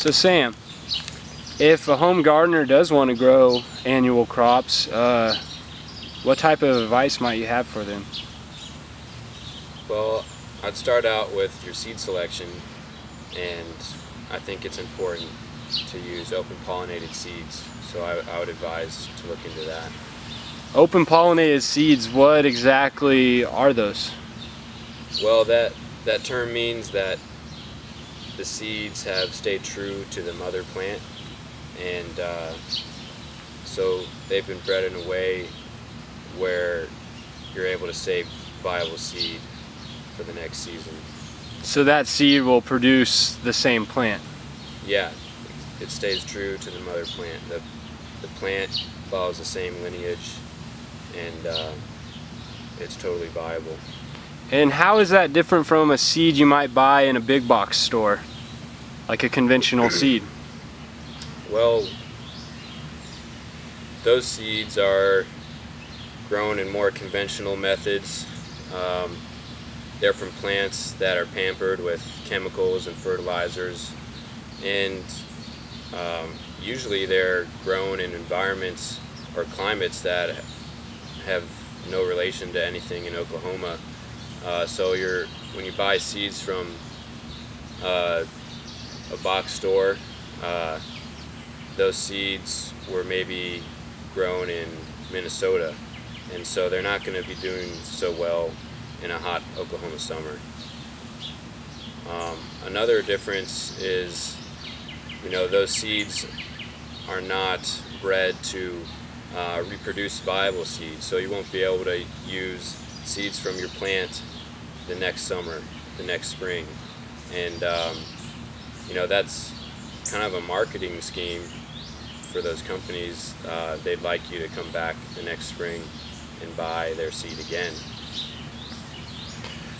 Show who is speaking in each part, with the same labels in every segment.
Speaker 1: So Sam, if a home gardener does want to grow annual crops, what type of advice might you have for them?
Speaker 2: Well, I'd start out with your seed selection, and I think it's important to use open pollinated seeds, so I would advise to look into that.
Speaker 1: Open pollinated seeds, what exactly are those?
Speaker 2: Well, that term means that the seeds have stayed true to the mother plant, and so they've been bred in a way where you're able to save viable seed for the next season.
Speaker 1: So that seed will produce the same plant?
Speaker 2: Yeah, it stays true to the mother plant. The plant follows the same lineage, and it's totally viable.
Speaker 1: And how is that different from a seed you might buy in a big box store, like a conventional seed?
Speaker 2: Well, those seeds are grown in more conventional methods. They're from plants that are pampered with chemicals and fertilizers, and usually they're grown in environments or climates that have no relation to anything in Oklahoma. So when you buy seeds from a box store, those seeds were maybe grown in Minnesota, and so they're not going to be doing so well in a hot Oklahoma summer. Another difference is, those seeds are not bred to reproduce viable seeds, so you won't be able to use seeds from your plant the next summer, the next spring, and that's kind of a marketing scheme for those companies. They'd like you to come back the next spring and buy their seed again.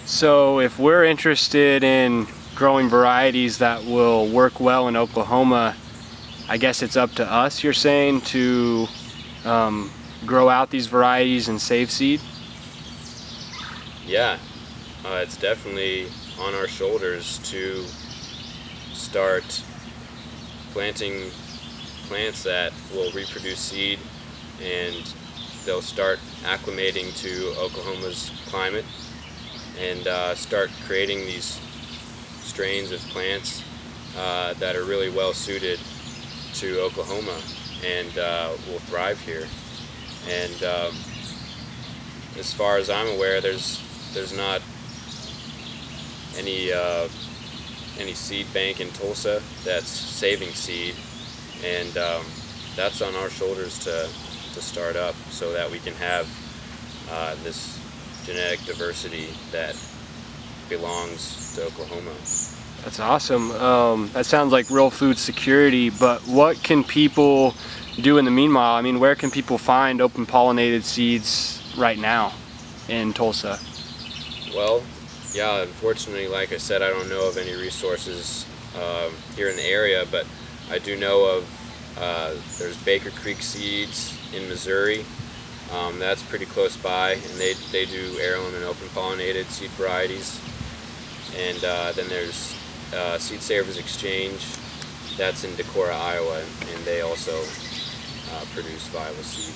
Speaker 1: So if we're interested in growing varieties that will work well in Oklahoma, I guess it's up to us, you're saying, to grow out these varieties and save seed?
Speaker 2: Yeah, it's definitely on our shoulders to start planting plants that will reproduce seed, and they'll start acclimating to Oklahoma's climate, and start creating these strains of plants that are really well suited to Oklahoma and will thrive here. And as far as I'm aware, there's not any seed bank in Tulsa that's saving seed, and that's on our shoulders to start up, so that we can have this genetic diversity that belongs to Oklahoma.
Speaker 1: That's awesome. That sounds like real food security, but what can people do in the meanwhile? I mean, where can people find open pollinated seeds right now in Tulsa?
Speaker 2: Well, yeah, unfortunately, like I said, I don't know of any resources here in the area, but I do know of there's Baker Creek Seeds in Missouri. That's pretty close by, and they do heirloom and open pollinated seed varieties. And then there's Seed Savers Exchange, that's in Decorah, Iowa, and they also produce viable seed.